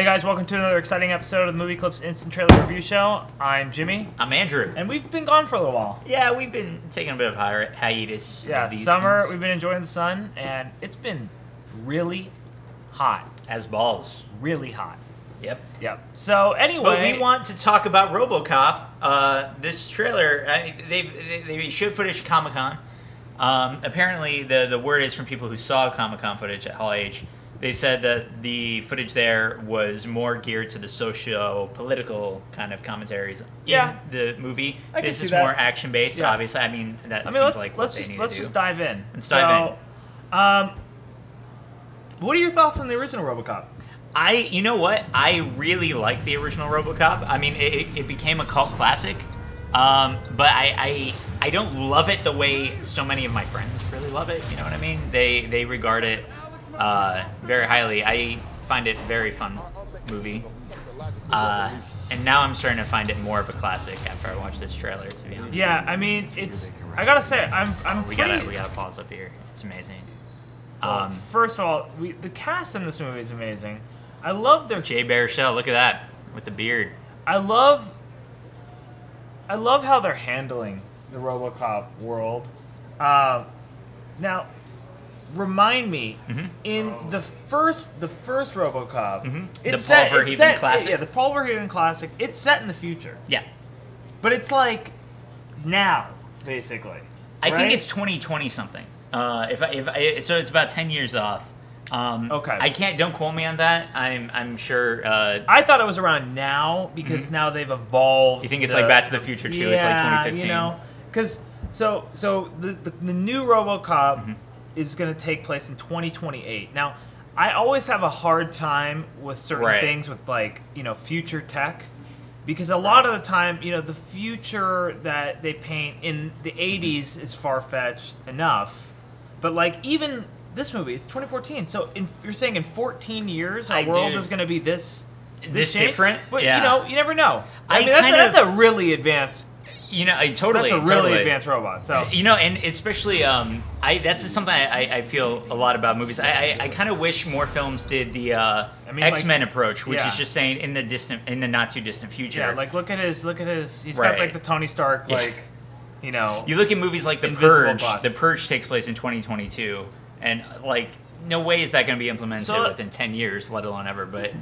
Hey guys, welcome to another exciting episode of the Movieclips Instant Trailer Review Show. I'm Jimmy. I'm Andrew. And we've been gone for a little while. Yeah, we've been taking a bit of hiatus. Yeah, these summer, things. we've been enjoying the sun, and it's been really hot. As balls. Really hot. Yep. Yep. So anyway... But we want to talk about RoboCop. This trailer, they showed footage at Comic-Con. Apparently, the word is from people who saw Comic-Con footage at Hall H. They said that the footage there was more geared to the socio-political kind of commentaries in the movie. This is more action-based, obviously. I mean, seems like what they need to do. Let's just dive in. Let's dive in. What are your thoughts on the original RoboCop? You know what? I really like the original RoboCop. I mean, it became a cult classic. But I don't love it the way so many of my friends really love it. You know what I mean? They regard it very highly. I find it a very fun movie. And now I'm starting to find it more of a classic after I watched this trailer, to be honest. Yeah, I mean, it's... I gotta say, we gotta pause up here. It's amazing. First of all, the cast in this movie is amazing. I love their... Jay Baruchel, look at that, with the beard. I love how they're handling the RoboCop world. Now, remind me, in the first RoboCop, it's the Paul Verhoeven classic. Yeah, the Paul Verhoeven classic. It's set in the future. Yeah, but it's like now, basically. I think it's 2020 something. So it's about 10 years off. Okay. Don't quote me on that. I'm sure. I thought it was around now because now they've evolved. You think it's like Back to the Future too? Yeah, it's like 2015. You know, because so the new RoboCop is going to take place in 2028. Now, I always have a hard time with certain things with future tech. Because a lot of the time, the future that they paint in the 80s is far-fetched enough. But, even this movie, it's 2014. So you're saying in 14 years, our world is going to be this different? But, yeah. You never know. I mean, that's a really advanced... Totally. That's a really advanced robot. So and especially, that's something I feel a lot about movies. I kind of wish more films did the X-Men approach, which is just saying in the not too distant future. Yeah, look at his. He's got the Tony Stark You look at movies like The Purge. The Purge takes place in 2022, and no way is that going to be implemented within 10 years, let alone ever. But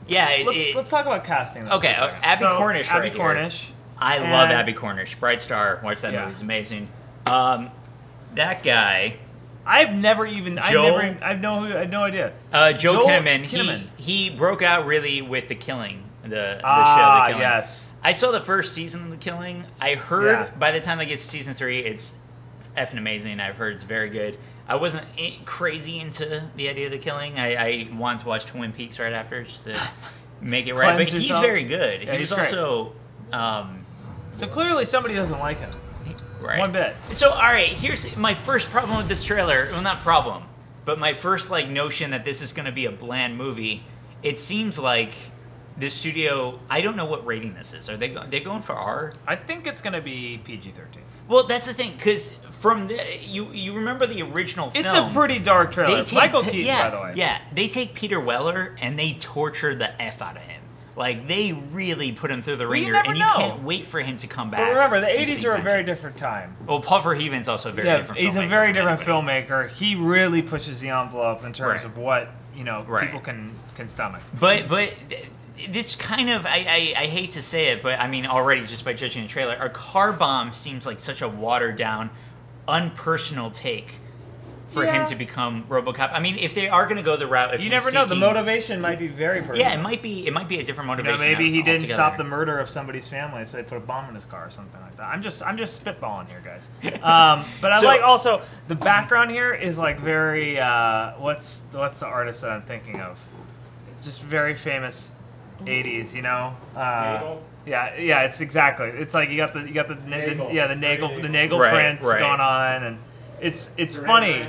yeah, let's talk about casting. Okay, Abby Cornish. Abby Cornish. I love Abby Cornish. Bright Star. Watch that movie. It's amazing. That guy. I've never even. I had no idea. Joel Kinnaman. He broke out really with The Killing. The show The Killing. Yes. I saw the first season of The Killing. I heard by the time they get to season 3, it's effing amazing. I've heard it's very good. I wasn't crazy into the idea of The Killing. I wanted to watch Twin Peaks right after just to make it right. But he's very good. Yeah, he was also. So clearly somebody doesn't like him. Right. One bit. So, all right, here's my first problem with this trailer. Well, not problem, but my first notion that this is going to be a bland movie. It seems like this studio. I don't know what rating this is. Are they going for R? I think it's going to be PG-13. Well, that's the thing, because from you remember the original film. It's a pretty dark trailer. It's Michael Keaton, by the way. Yeah, they take Peter Weller and they torture the F out of him. They really put him through the ringer, and you can't wait for him to come back. But remember, the 80s are a very different time. Well, Paul Verhoeven's also a very different filmmaker. He's a very different filmmaker. He really pushes the envelope in terms of what people can stomach. But this kind of, I hate to say it, but I mean already just by judging the trailer, a car bomb seems like such a watered down, unpersonal take for him to become RoboCop. I mean, if they are going to go the route, you never know. The motivation might be very personal. Yeah, it might be a different motivation. Maybe he didn't stop the murder of somebody's family, so they put a bomb in his car or something like that. I'm just spitballing here, guys. But I like also the background here is very what's the artist that I'm thinking of? Just very famous 80s, Yeah, it's exactly. It's like you got the Nagel prints going on and. It's funny.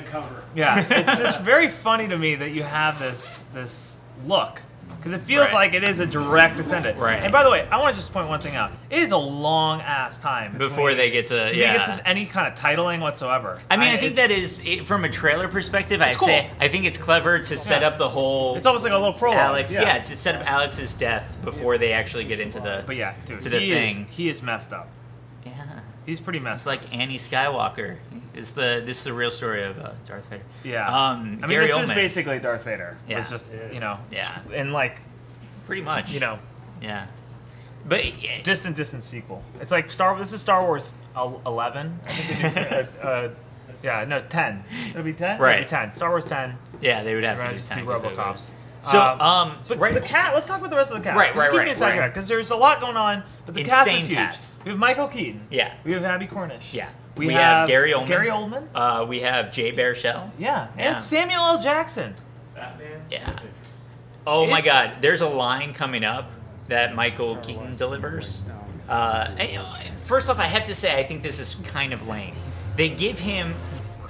Yeah, it's just very funny to me that you have this look Because it feels like it is a direct descendant. Right. And by the way, I want to just point one thing out. It is a long ass time before they get to get to any kind of titling whatsoever. I mean, I think that is from a trailer perspective. I think it's clever to set up the whole. It's almost like a little prologue. Alex, to set up Alex's death before they actually get into the. But yeah, dude, to the thing. He is messed up. Yeah. He's pretty messed up. It's like Annie Skywalker. This is the real story of Darth Vader. Yeah. I mean, this is basically Darth Vader. Yeah. It's just Yeah. and like. Pretty much. Yeah. But distant sequel. It's like This is Star Wars 11. I think they do. 10. It'll be 10. Right. It'll be 10. Star Wars 10. Yeah, they would have to do 10. RoboCops. So, but the cast. Let's talk about the rest of the cast. Right. Because there's a lot going on, but the cast is huge. We have Michael Keaton. Yeah. We have Abby Cornish. Yeah. We have Gary Oldman. We have Jay Baruchel. Yeah. And Samuel L. Jackson. Batman. Yeah. Oh my God! There's a line coming up that Michael Keaton delivers. First off, I have to say I think this is kind of lame. They give him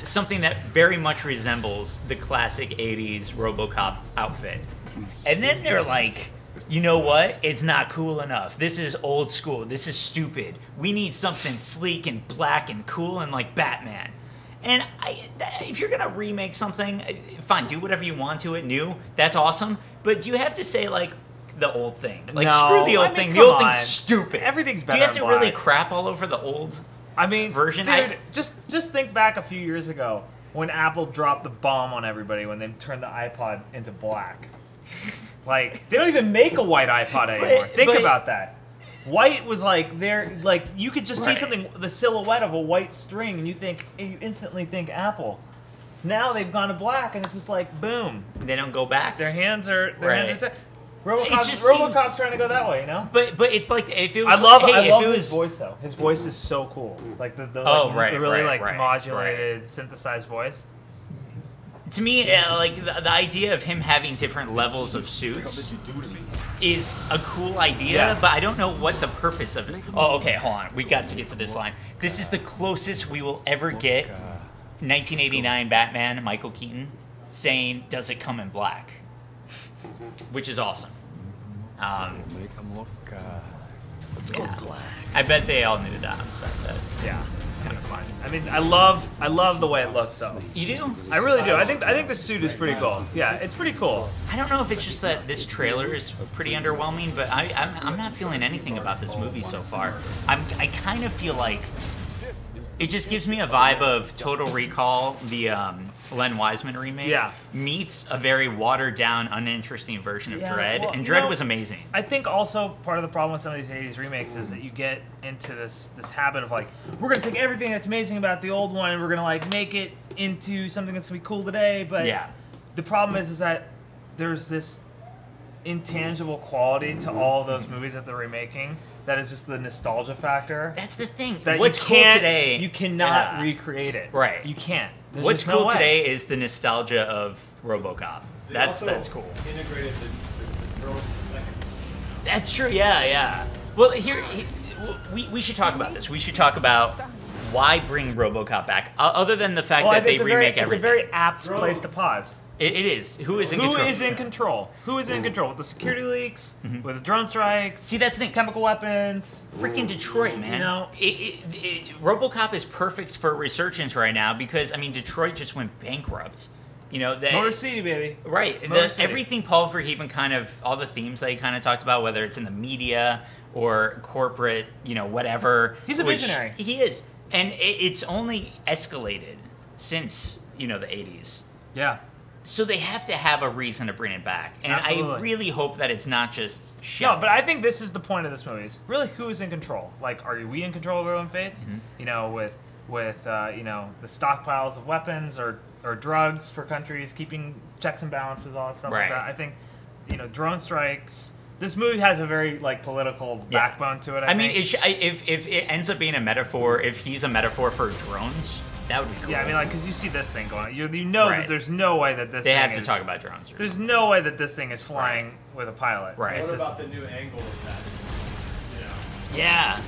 something that very much resembles the classic '80s RoboCop outfit, and then they're like, "You know what? It's not cool enough. This is old school. This is stupid. We need something sleek and black and cool and like Batman." And if you're gonna remake something, fine, do whatever you want to it, new. That's awesome. But do you have to say like the old thing? Like screw the old thing. The old thing's stupid. Everything's better. Do you have to really crap all over the old? Version. Dude, just think back a few years ago when Apple dropped the bomb on everybody when they turned the iPod into black. Like they don't even make a white iPod anymore. Think about that. White was like you could just see something, the silhouette of a white string, and you instantly think Apple. Now they've gone to black, and it's just like boom. They don't go back. Their hands are RoboCop's trying to go that way, you know. But it's like if it was. I love his voice though. His voice is so cool. Like the really modulated, synthesized voice. To me, like the idea of him having different levels of suits is a cool idea, but I don't know what the purpose of it. Oh, okay, hold on. We got to get to this line. This is the closest we will ever get 1989 Batman, Michael Keaton, saying, "Does it come in black?" Which is awesome. Make him look. Let's go black. I bet they all knew that on set. Yeah, it's kind of fun. I mean, I love the way it looks though. You do? I really do. I think the suit is pretty cool. Yeah, it's pretty cool. I don't know if it's just that this trailer is pretty underwhelming, but I'm not feeling anything about this movie so far. I kind of feel like it just gives me a vibe of Total Recall, the Len Wiseman remake, meets a very watered-down, uninteresting version of Dredd, and Dredd was amazing. I think also part of the problem with some of these 80s remakes is that you get into this habit of like, we're going to take everything that's amazing about the old one and we're going to like make it into something that's going to be cool today, but the problem is that there's this intangible quality to all those movies that they're remaking that is just the nostalgia factor. That's the thing. That What's cool today... You cannot recreate it. Right. You can't. There's What's cool today is the nostalgia of RoboCop. That's cool. Integrated the girls in the second. That's true. Yeah. Well, we should talk about this. We should talk about why bring RoboCop back, other than the fact that they remake everything. It's a very apt place to pause. It is. Who is in control? Who is in control? Who is in control? With the security leaks, with the drone strikes. See, that's the thing. Chemical weapons. Freaking Detroit, man. You know, RoboCop is perfect for resurgence right now because, I mean, Detroit just went bankrupt. You know, Motor City, baby. Right. Everything Paul Verhoeven kind of, all the themes that he kind of talked about, whether it's in the media or corporate, you know, whatever. He's a visionary. He is. And it's only escalated since, you know, the 80s. Yeah. So they have to have a reason to bring it back. And Absolutely. I really hope that it's not just shit. No, but I think this is the point of this movie. Is really who is in control? Like, are we in control of our own fates? You know, with you know, the stockpiles of weapons or drugs for countries, keeping checks and balances, all that stuff like that. I think, you know, drone strikes. This movie has a very like political backbone to it. I mean, if it ends up being a metaphor, if he's a metaphor for drones, that would be cool. Yeah, I mean, like, because you see this thing going, you know that there's no way that this. They have to talk about drones. There's no way that this thing is flying with a pilot. Right. What about the new angle of that? You know. Yeah.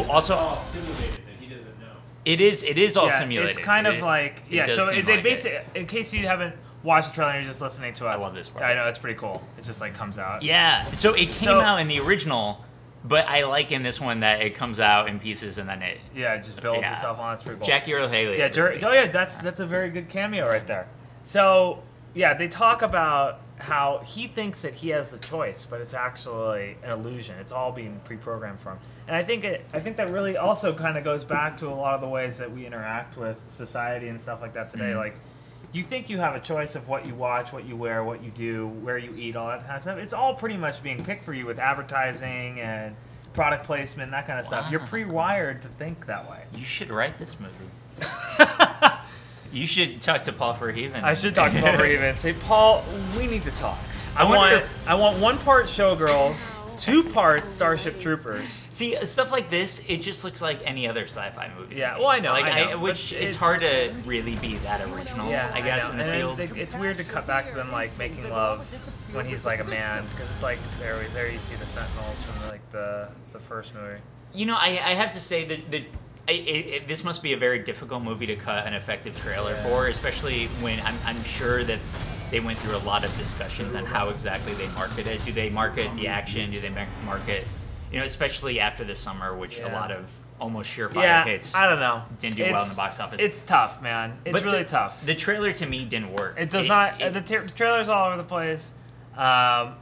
Also. It's all simulated that he doesn't know. It is all simulated. It's kind of like so they basically, in case you haven't watch the trailer and you're just listening to us. I love this part. I know, it's pretty cool. It just like comes out. Yeah. So it came out in the original, but I like in this one that it comes out in pieces and then it just builds itself on. It's pretty cool. Jackie Earle Haley. Yeah, that's a very good cameo right there. So yeah, they talk about how he thinks that he has the choice, but it's actually an illusion. It's all being pre-programmed for him. And I think that really also kind of goes back to a lot of the ways that we interact with society and stuff like that today. Like, you think you have a choice of what you watch, what you wear, what you do, where you eat, all that kind of stuff. It's all pretty much being picked for you with advertising and product placement and that kind of stuff. You're pre-wired to think that way. You should write this movie. You should talk to Paul Verhoeven. I should talk to Paul Verhoeven and say, Paul, we need to talk. I want 1 part Showgirls, 2 parts Starship Troopers. See, stuff like this, it just looks like any other sci-fi movie. Yeah, well, I know. Which it's hard to really be that original, I guess, in the field. It's weird to cut back to them, like, making love when he's, like, a man, because it's like, there you see the Sentinels from, like, the first movie. You know, I have to say that this must be a very difficult movie to cut an effective trailer for, especially when I'm sure that they went through a lot of discussions on how exactly they market it. Do they market the action? Do they market, especially after the summer, which a lot of almost surefire hits. I don't know. Didn't do well in the box office. It's tough, man. It's really tough. The trailer to me didn't work. It does not. The trailer's all over the place. There are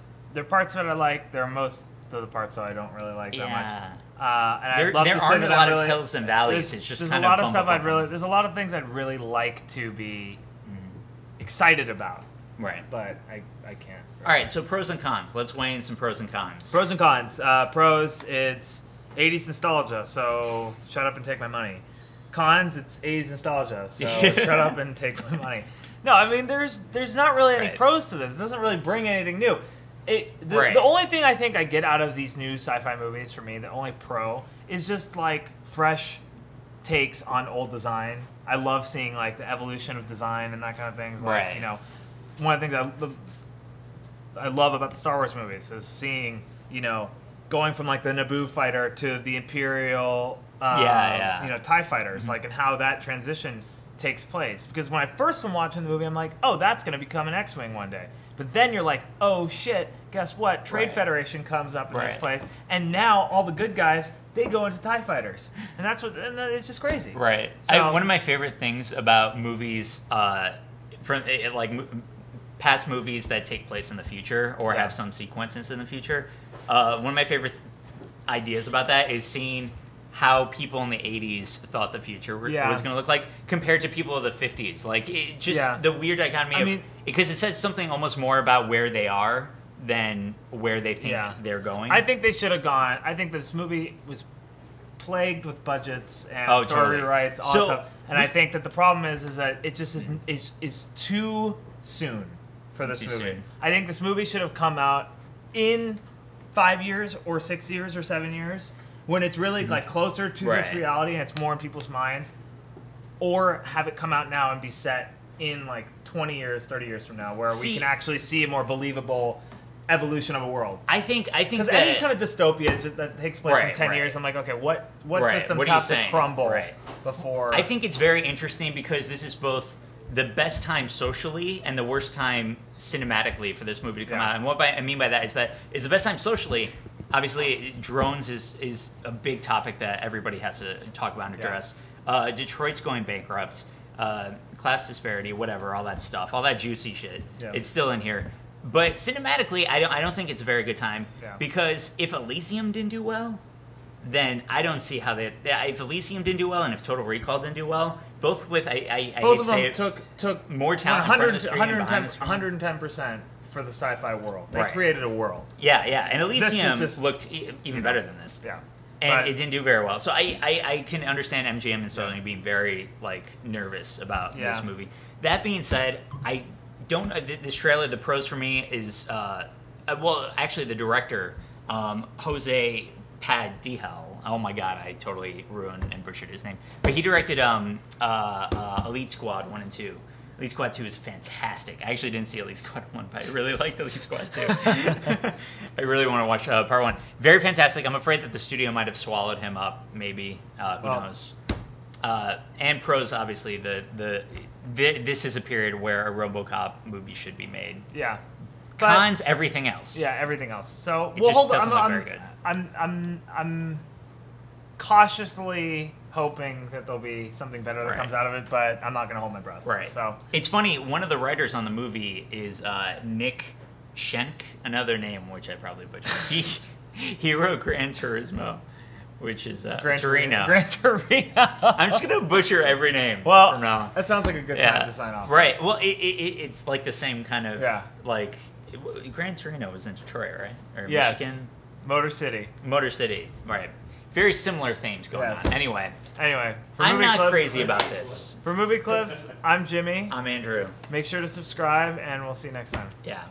parts of it I like. There are most of the parts that I don't really like that much. And there aren't a lot of hills and valleys. It's just kind of a lot of stuff There's a lot of things I'd really like to be excited about. Right. But I can't. All right, so pros and cons. Let's weigh in some pros and cons. Pros and cons. Pros, it's 80s nostalgia, so shut up and take my money. Cons, it's 80s nostalgia, so shut up and take my money. No, I mean, there's not really any pros to this. It doesn't really bring anything new. The only thing I think I get out of these new sci-fi movies, for me, the only pro, is just, like, fresh takes on old design. I love seeing, like, the evolution of design and that kind of things. Like, one of the things I love about the Star Wars movies is seeing, going from, like, the Naboo fighter to the Imperial, TIE fighters, like, and how that transition takes place. Because when I first been watching the movie, I'm like, oh, that's going to become an X-Wing one day. But then you're like, oh, shit, guess what? Trade Federation comes up in this place, and now all the good guys, they go into TIE fighters. And it's just crazy. Right. So, one of my favorite things about movies, past movies that take place in the future or have some sequences in the future, one of my favorite ideas about that is seeing how people in the 80s thought the future was going to look like compared to people of the 50s. Like, it just the weird dichotomy because it says something almost more about where they are than where they think they're going. I think they should have gone. I think this movie was plagued with budgets and story rewrites, all that stuff. And I think that the problem is that it just is too soon for this movie. Soon. I think this movie should have come out in 5 years or 6 years or 7 years, when it's really like closer to this reality and it's more in people's minds, or have it come out now and be set in like 20 years, 30 years from now, where we can actually see a more believable evolution of a world. I think because any kind of dystopia that takes place in 10 years, I'm like, okay, what systems have to crumble before? I think it's very interesting because this is both the best time socially and the worst time cinematically for this movie to come out. And what I mean by that is the best time socially. Obviously, drones is a big topic that everybody has to talk about and address. Detroit's going bankrupt. Class disparity, whatever, all that stuff, all that juicy shit. Yeah. It's still in here. But cinematically, I don't think it's a very good time because if Elysium didn't do well, then I don't see how if Elysium didn't do well and if Total Recall didn't do well, both with both of them took more talent in front of the screen and behind the screen. 110%. For the sci-fi world. They created a world. Yeah. And Elysium looked even better than this. Yeah. And it didn't do very well. So I can understand MGM and Sony being very, nervous about this movie. That being said, I don't know. This trailer, the pros for me is, actually the director, Jose Padihel. Oh my God, I totally ruined and butchered his name. But he directed Elite Squad 1 and 2. Elite Squad 2 is fantastic. I actually didn't see Elite Squad 1, but I really liked Elite Squad 2. I really want to watch part 1. Very fantastic. I'm afraid that the studio might have swallowed him up, maybe. Who knows? And pros, obviously, this is a period where a RoboCop movie should be made. Yeah. Cons, everything else. Yeah, everything else. So it just doesn't look very good. I'm cautiously hoping that there'll be something better that comes out of it, but I'm not going to hold my breath. Right. So it's funny. One of the writers on the movie is Nick Schenk, another name which I probably butchered. He wrote Gran Turismo, which is Torino. Gran Torino. I'm just gonna butcher every name. Well, from now on. That sounds like a good time to sign off. Right. Well, it's like the same kind of like Gran Torino was in Detroit, right? Or Michigan. Motor City. Motor City. Right. Very similar themes going on. Anyway, I'm not crazy about this. For Movie Clips, I'm Jimmy. I'm Andrew. Make sure to subscribe, and we'll see you next time. Yeah.